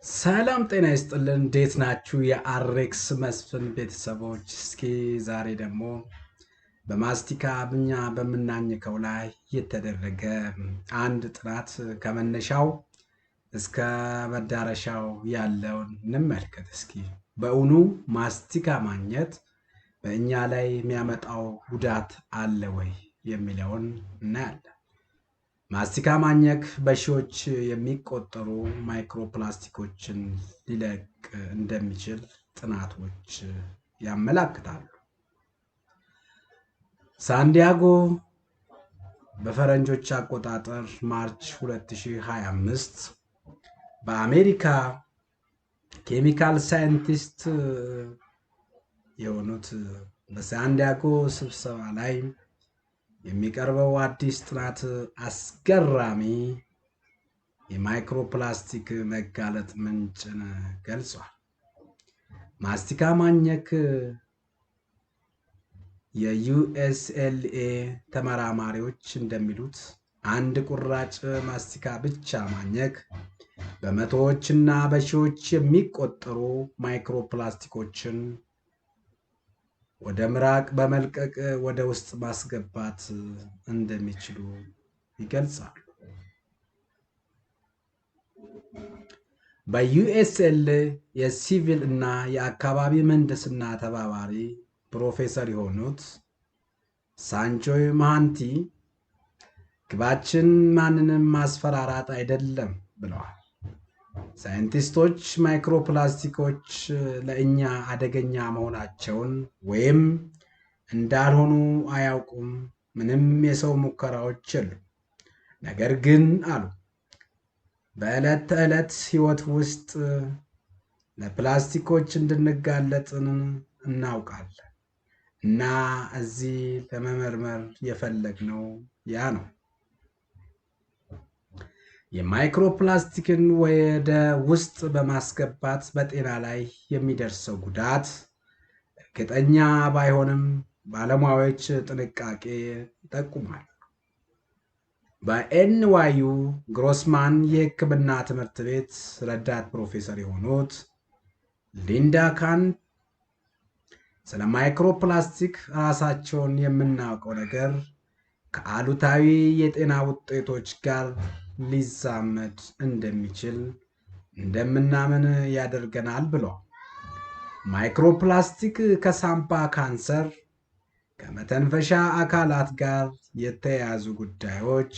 ሰላም ጤና ይስጥልን እንዴት ናችሁ የአሬክስ መስፍን ቤተሰቦች? እስኪ ዛሬ ደግሞ በማስቲካ ብኛ በምናኝከው ላይ የተደረገ አንድ ጥናት ከመነሻው እስከ መዳረሻው ያለውን እንመልከት። እስኪ በእውኑ ማስቲካ ማኘት በእኛ ላይ የሚያመጣው ጉዳት አለ ወይ የሚለውን እናያለን። ማስቲካ ማኘክ በሺዎች የሚቆጠሩ ማይክሮፕላስቲኮችን ሊለቅ እንደሚችል ጥናቶች ያመለክታሉ። ሳንዲያጎ በፈረንጆች አቆጣጠር ማርች 2025 በአሜሪካ ኬሚካል ሳይንቲስት የሆኑት በሳንዲያጎ ስብሰባ ላይ የሚቀርበው አዲስ ጥናት አስገራሚ የማይክሮፕላስቲክ መጋለጥ ምንጭን ገልጿል። ማስቲካ ማኘክ የዩኤስኤልኤ ተመራማሪዎች እንደሚሉት አንድ ቁራጭ ማስቲካ ብቻ ማኘክ በመቶዎችና በሺዎች የሚቆጠሩ ማይክሮፕላስቲኮችን ወደ ምራቅ በመልቀቅ ወደ ውስጥ ማስገባት እንደሚችሉ ይገልጻሉ። በዩኤስኤል የሲቪል እና የአካባቢ ምህንድስና ተባባሪ ፕሮፌሰር የሆኑት ሳንጆይ ማሃንቲ ግባችን ማንንም ማስፈራራት አይደለም ብለዋል። ሳይንቲስቶች ማይክሮፕላስቲኮች ለእኛ አደገኛ መሆናቸውን ወይም እንዳልሆኑ አያውቁም። ምንም የሰው ሙከራዎች የሉም። ነገር ግን አሉ በዕለት ተዕለት ሕይወት ውስጥ ለፕላስቲኮች እንድንጋለጥን እናውቃለን እና እዚህ ለመመርመር የፈለግነው ያ ነው። የማይክሮፕላስቲክን ወደ ውስጥ በማስገባት በጤና ላይ የሚደርሰው ጉዳት እርግጠኛ ባይሆንም ባለሙያዎች ጥንቃቄ ይጠቁማል። በኤንዋዩ ግሮስማን የሕክምና ትምህርት ቤት ረዳት ፕሮፌሰር የሆኑት ሊንዳ ካን ስለ ማይክሮፕላስቲክ ራሳቸውን የምናውቀው ነገር ከአሉታዊ የጤና ውጤቶች ጋር ሊዛመድ እንደሚችል እንደምናምን ያደርገናል ብለዋል። ማይክሮፕላስቲክ ከሳምባ ካንሰር፣ ከመተንፈሻ አካላት ጋር የተያያዙ ጉዳዮች፣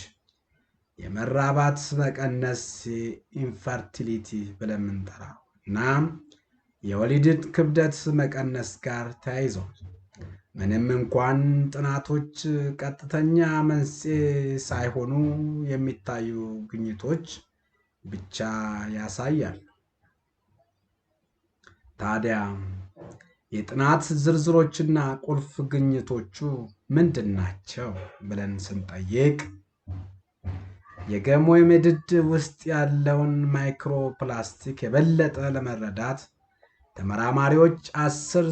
የመራባት መቀነስ ኢንፈርቲሊቲ ብለን የምንጠራው እና የወሊድ ክብደት መቀነስ ጋር ተያይዘዋል። ምንም እንኳን ጥናቶች ቀጥተኛ መንስኤ ሳይሆኑ የሚታዩ ግኝቶች ብቻ ያሳያሉ። ታዲያ የጥናት ዝርዝሮችና ቁልፍ ግኝቶቹ ምንድን ናቸው ብለን ስንጠይቅ የገሞይ ምድድ ውስጥ ያለውን ማይክሮፕላስቲክ የበለጠ ለመረዳት ተመራማሪዎች 10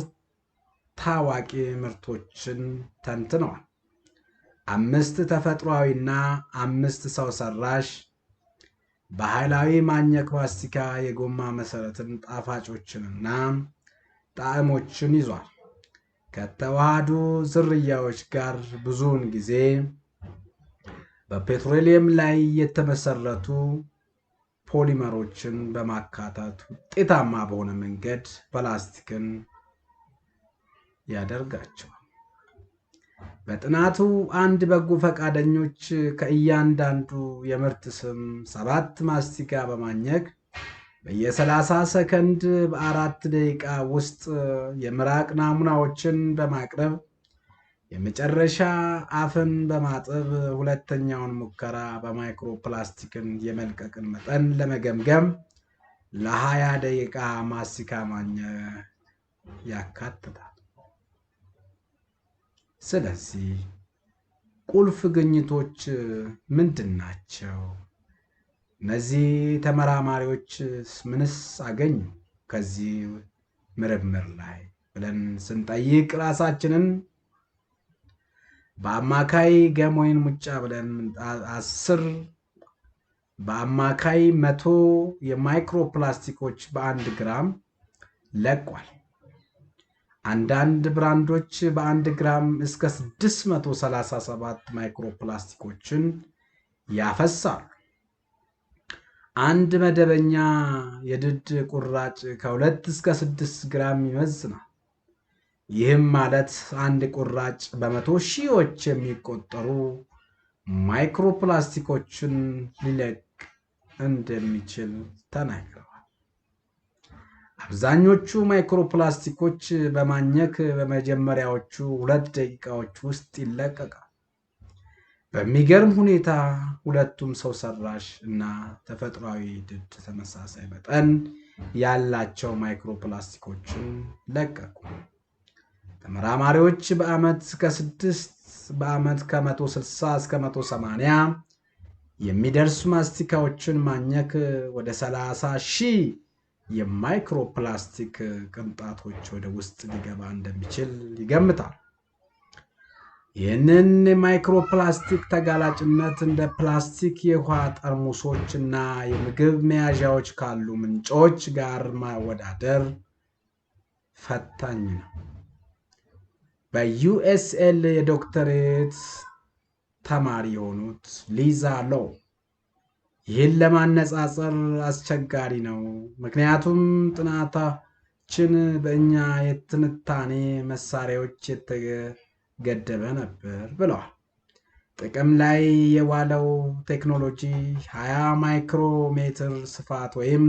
ታዋቂ ምርቶችን ተንትነዋል። 5 ተፈጥሯዊና 5 ሰው ሰራሽ ባህላዊ ማኘክ ማስቲካ የጎማ መሰረትን ጣፋጮችንና ጣዕሞችን ይዟል። ከተዋሃዱ ዝርያዎች ጋር ብዙውን ጊዜ በፔትሮሊየም ላይ የተመሰረቱ ፖሊመሮችን በማካተት ውጤታማ በሆነ መንገድ ፕላስቲክን ያደርጋቸዋል። በጥናቱ አንድ በጎ ፈቃደኞች ከእያንዳንዱ የምርት ስም 7 ማስቲካ በማኘክ በየ30 ሰከንድ በ4 ደቂቃ ውስጥ የምራቅ ናሙናዎችን በማቅረብ የመጨረሻ አፍን በማጠብ ሁለተኛውን ሙከራ በማይክሮፕላስቲክን የመልቀቅን መጠን ለመገምገም ለ20 ደቂቃ ማስቲካ ማኘክ ያካትታል። ስለዚህ ቁልፍ ግኝቶች ምንድን ናቸው? እነዚህ ተመራማሪዎች ምንስ አገኙ ከዚህ ምርምር ላይ ብለን ስንጠይቅ ራሳችንን በአማካይ ገሞይን ሙጫ ብለን 10 በአማካይ 100 የማይክሮፕላስቲኮች በ1 ግራም ለቋል። አንዳንድ ብራንዶች በ1 ግራም እስከ 637 ማይክሮፕላስቲኮችን ያፈሳሉ። አንድ መደበኛ የድድ ቁራጭ ከ2 እስከ 6 ግራም ይመዝናል። ይህም ማለት አንድ ቁራጭ በመቶ ሺዎች የሚቆጠሩ ማይክሮፕላስቲኮችን ሊለቅ እንደሚችል ተናግረዋል። አብዛኞቹ ማይክሮፕላስቲኮች በማኘክ በመጀመሪያዎቹ 2 ደቂቃዎች ውስጥ ይለቀቃል። በሚገርም ሁኔታ ሁለቱም ሰው ሰራሽ እና ተፈጥሯዊ ድድ ተመሳሳይ መጠን ያላቸው ማይክሮፕላስቲኮችን ለቀቁ። ተመራማሪዎች በዓመት ከ160 እስከ 180 የሚደርሱ ማስቲካዎችን ማኘክ ወደ 30,000 የማይክሮፕላስቲክ ቅንጣቶች ወደ ውስጥ ሊገባ እንደሚችል ይገምታል። ይህንን የማይክሮፕላስቲክ ተጋላጭነት እንደ ፕላስቲክ የውሃ ጠርሙሶች እና የምግብ መያዣዎች ካሉ ምንጮች ጋር ማወዳደር ፈታኝ ነው። በዩኤስኤል የዶክተሬት ተማሪ የሆኑት ሊዛ ሎ ይህን ለማነጻጸር አስቸጋሪ ነው፣ ምክንያቱም ጥናታችን በእኛ የትንታኔ መሳሪያዎች የተገደበ ነበር ብለዋል። ጥቅም ላይ የዋለው ቴክኖሎጂ 20 ማይክሮሜትር ስፋት ወይም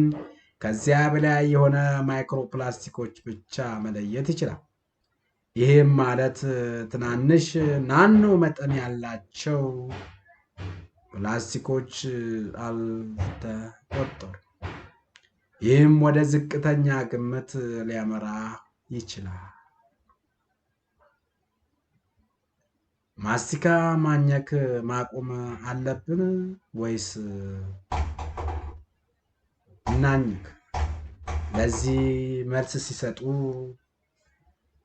ከዚያ በላይ የሆነ ማይክሮፕላስቲኮች ብቻ መለየት ይችላል። ይህም ማለት ትናንሽ ናኖ መጠን ያላቸው ፕላስቲኮች አልተቆጠሩ። ይህም ወደ ዝቅተኛ ግምት ሊያመራ ይችላል። ማስቲካ ማኘክ ማቆም አለብን ወይስ እናኝክ? ለዚህ መልስ ሲሰጡ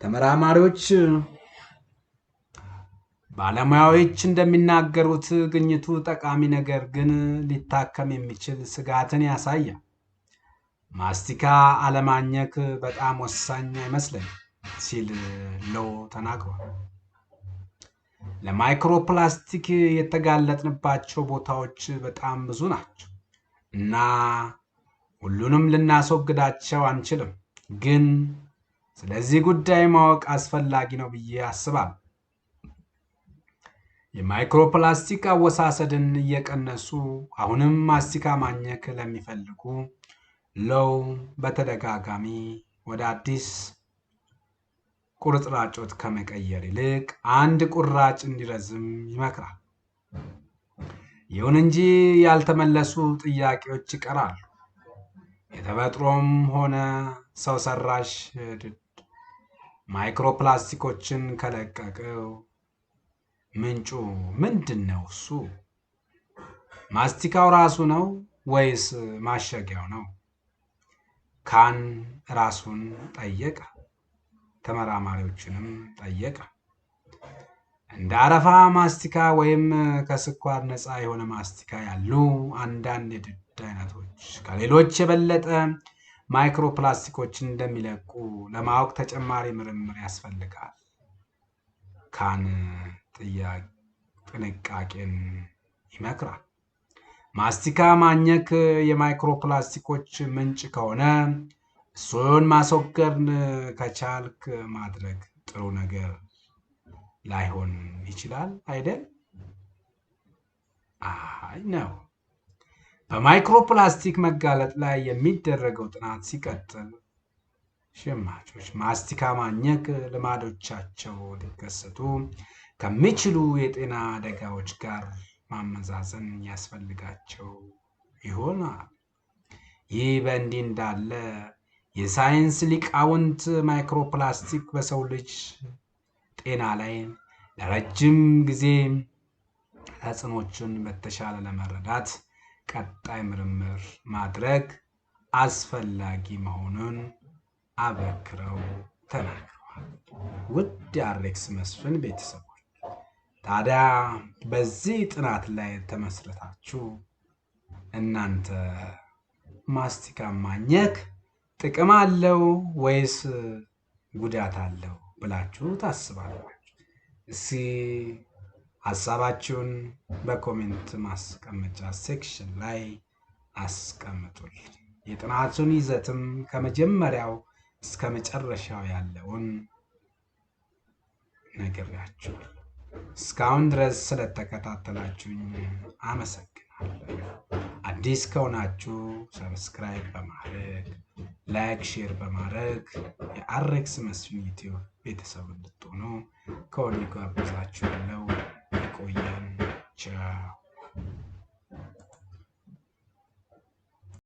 ተመራማሪዎች ባለሙያዎች እንደሚናገሩት ግኝቱ ጠቃሚ ነገር ግን ሊታከም የሚችል ስጋትን ያሳያል። ማስቲካ አለማኘክ በጣም ወሳኝ አይመስለኝም ሲል ሎ ተናግሯል። ለማይክሮፕላስቲክ የተጋለጥንባቸው ቦታዎች በጣም ብዙ ናቸው እና ሁሉንም ልናስወግዳቸው አንችልም፣ ግን ስለዚህ ጉዳይ ማወቅ አስፈላጊ ነው ብዬ አስባለሁ። የማይክሮፕላስቲክ አወሳሰድን እየቀነሱ አሁንም ማስቲካ ማኘክ ለሚፈልጉ ሎው በተደጋጋሚ ወደ አዲስ ቁርጥራጮት ከመቀየር ይልቅ አንድ ቁራጭ እንዲረዝም ይመክራል። ይሁን እንጂ ያልተመለሱ ጥያቄዎች ይቀራሉ። የተፈጥሮም ሆነ ሰው ሰራሽ ድድ ማይክሮፕላስቲኮችን ከለቀቀው ምንጩ ምንድን ነው? እሱ ማስቲካው ራሱ ነው ወይስ ማሸጊያው ነው? ካን ራሱን ጠየቀ፣ ተመራማሪዎችንም ጠየቀ። እንደ አረፋ ማስቲካ ወይም ከስኳር ነፃ የሆነ ማስቲካ ያሉ አንዳንድ የድድ አይነቶች ከሌሎች የበለጠ ማይክሮፕላስቲኮችን እንደሚለቁ ለማወቅ ተጨማሪ ምርምር ያስፈልጋል። ካን ጥንቃቄን ይመክራል። ማስቲካ ማኘክ የማይክሮፕላስቲኮች ምንጭ ከሆነ እሱን ማስወገድ ከቻልክ ማድረግ ጥሩ ነገር ላይሆን ይችላል አይደል? አይ ነው። በማይክሮፕላስቲክ መጋለጥ ላይ የሚደረገው ጥናት ሲቀጥል ሸማቾች ማስቲካ ማኘክ ልማዶቻቸው ሊከሰቱ ከሚችሉ የጤና አደጋዎች ጋር ማመዛዘን ያስፈልጋቸው ይሆናል። ይህ በእንዲህ እንዳለ የሳይንስ ሊቃውንት ማይክሮፕላስቲክ በሰው ልጅ ጤና ላይ ለረጅም ጊዜ ተጽዕኖችን በተሻለ ለመረዳት ቀጣይ ምርምር ማድረግ አስፈላጊ መሆኑን አበክረው ተናግረዋል። ውድ የአሬክስ መስፍን ቤተሰቦች ታዲያ በዚህ ጥናት ላይ ተመስርታችሁ እናንተ ማስቲካ ማኘክ ጥቅም አለው ወይስ ጉዳት አለው ብላችሁ ታስባላችሁ? እስኪ ሐሳባችሁን በኮሜንት ማስቀመጫ ሴክሽን ላይ አስቀምጡልኝ። የጥናቱን ይዘትም ከመጀመሪያው እስከ መጨረሻው ያለውን ነግሬያችኋለሁ። እስካሁን ድረስ ስለተከታተላችሁኝ አመሰግናለሁ። አዲስ ከሆናችሁ ሰብስክራይብ በማድረግ ላይክ፣ ሼር በማድረግ የአሬክስ መስፍን ዩቲዩብ ቤተሰብ እንድትሆኑ ከወዲሁ ጋብዛችኋለሁ። ይቆየን። ቻው።